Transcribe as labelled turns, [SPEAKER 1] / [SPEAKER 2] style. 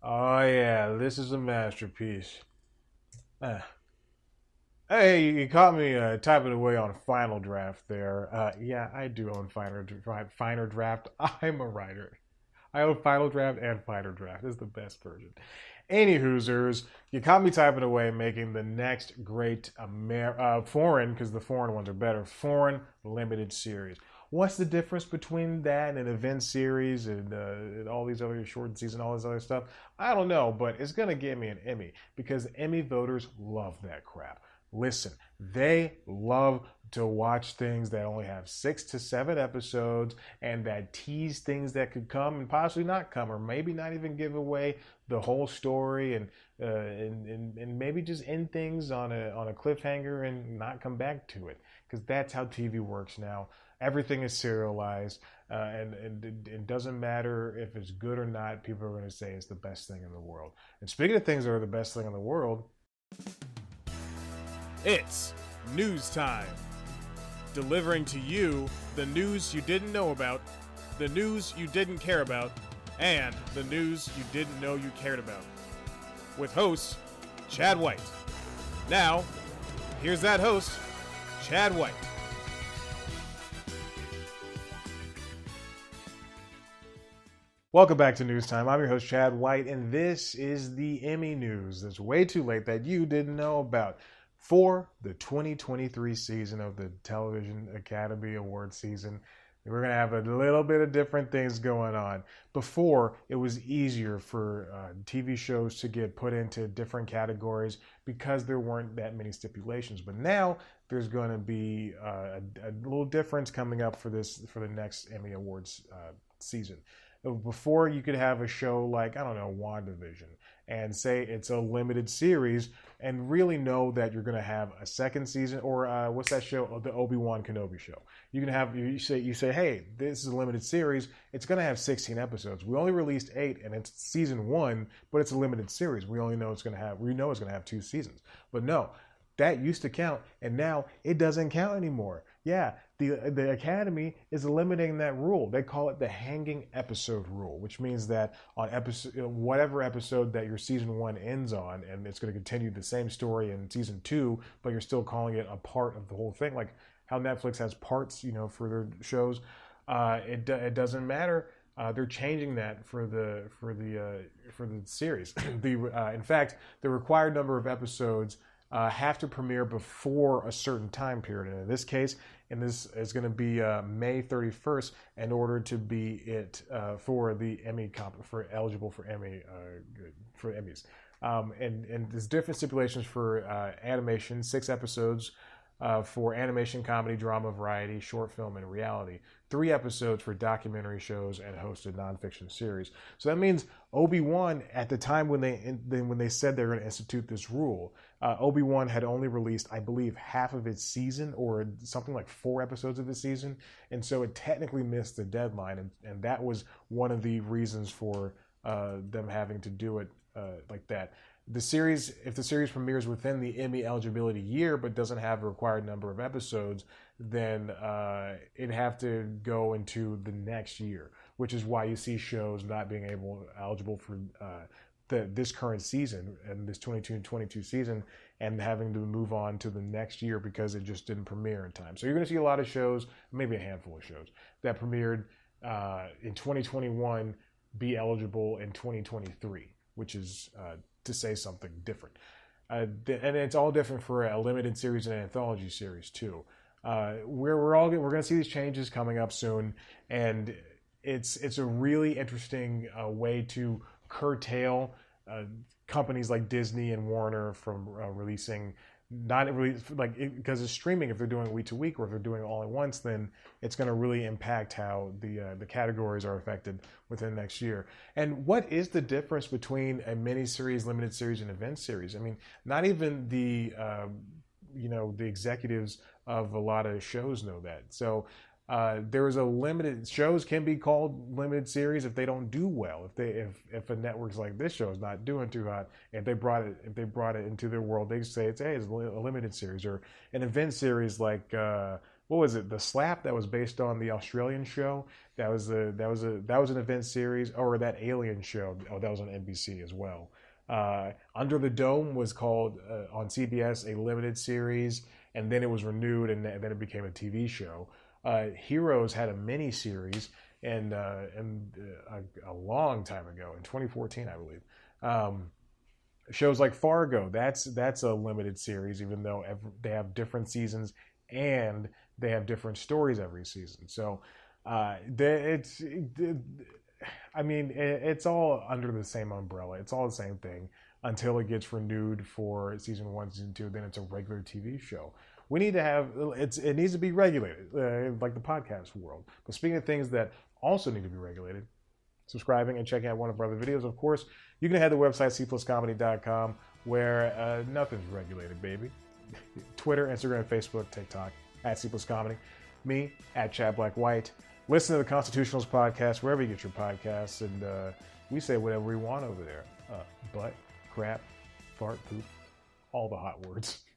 [SPEAKER 1] Oh yeah, this is a masterpiece. Uh, hey, you caught me typing away on Final Draft there. Yeah, I do own Finer Draft. I'm a writer. I own Final Draft and Finer Draft. This is the best version. Any Hoosers, you caught me typing away, making the next great foreign, because the foreign ones are better, foreign limited series. What's the difference between that and an event series and all these other short season, all this other stuff? I don't know, but it's going to get me an Emmy because Emmy voters love that crap. Listen, they love to watch things that only have 6 to 7 episodes and that tease things that could come and possibly not come, or maybe not even give away the whole story and maybe just end things on a cliffhanger and not come back to it, because that's how TV works now. Everything is serialized, and it doesn't matter if it's good or not. People are going to say it's the best thing in the world. And speaking of things that are the best thing in the world,
[SPEAKER 2] it's news time. Delivering to you the news you didn't know about, the news you didn't care about, and the news you didn't know you cared about. With host, Chad White. Now, here's that host, Chad White.
[SPEAKER 1] welcome back to News Time. I'm your host, Chad White, and this is the Emmy news that's way too late that you didn't know about. For the 2023 season of the Television Academy Awards season, we're going to have a little bit of different things going on. Before, it was easier for TV shows to get put into different categories because there weren't that many stipulations. But now there's going to be a little difference coming up for the next Emmy Awards season. Before, you could have a show like, I don't know, WandaVision, and say it's a limited series and really know that you're going to have a second season, or what's that show, the Obi-Wan Kenobi show. You can have, you say, hey, this is a limited series. It's going to have 16 episodes. We only released 8 and it's season 1, but it's a limited series. We know it's going to have 2 seasons. But no, that used to count, and now it doesn't count anymore. Yeah, the Academy is eliminating that rule. They call it the hanging episode rule, which means that on whatever episode that your season 1 ends on, and it's going to continue the same story in season 2, but you're still calling it a part of the whole thing, like how Netflix has parts, for their shows. It doesn't matter. They're changing that for the series. In fact, the required number of episodes have to premiere before a certain time period. And in this case, this is going to be May 31st in order to be it for the Emmy for eligible for Emmys. And there's different stipulations for animation, 6 episodes for animation, comedy, drama, variety, short film, and reality. 3 episodes for documentary shows and hosted nonfiction series. So that means Obi-Wan, at the time when they said they were going to institute this rule, Obi-Wan had only released, I believe, half of its season, or something like 4 episodes of the season, and so it technically missed the deadline, and that was one of the reasons for them having to do it like that. If the series premieres within the Emmy eligibility year but doesn't have a required number of episodes, then it'd have to go into the next year, which is why you see shows not being eligible for this current season and this 22-22 season, and having to move on to the next year because it just didn't premiere in time. So you're going to see a lot of shows, maybe a handful of shows, that premiered in 2021 be eligible in 2023, which is to say something different. And it's all different for a limited series and an anthology series too. We're going to see these changes coming up soon, and it's a really interesting way to curtail companies like Disney and Warner from releasing, not really, because it's streaming. If they're doing week to week, or if they're doing it all at once, then it's going to really impact how the categories are affected within next year. And what is the difference between a mini series, limited series, and event series? I mean, not even the executives of a lot of shows know that. So there is a limited, shows can be called limited series if they don't do well. If a network's like, this show is not doing too hot, if they brought it into their world, they say it's a limited series. Or an event series like what was it? The Slap that was based on the Australian show. That was an event series, or that Alien show. Oh, that was on NBC as well. Under the Dome was called on CBS a limited series, and then it was renewed, and then it became a TV show. Heroes had a mini series, and a long time ago in 2014, I believe. Shows like Fargo, that's a limited series, even though they have different seasons and they have different stories every season. So it's all under the same umbrella. It's all the same thing until it gets renewed for season 1, season 2. Then it's a regular TV show. We need to have it needs to be regulated, like the podcast world. But speaking of things that also need to be regulated, subscribing and checking out one of our other videos. Of course, you can head to the website cpluscomedy.com, where nothing's regulated, baby. Twitter, Instagram, Facebook, TikTok at cpluscomedy. Me at Chad Black White. Listen to the Constitutionals podcast wherever you get your podcasts, and we say whatever we want over there. Butt, crap, fart, poop, all the hot words.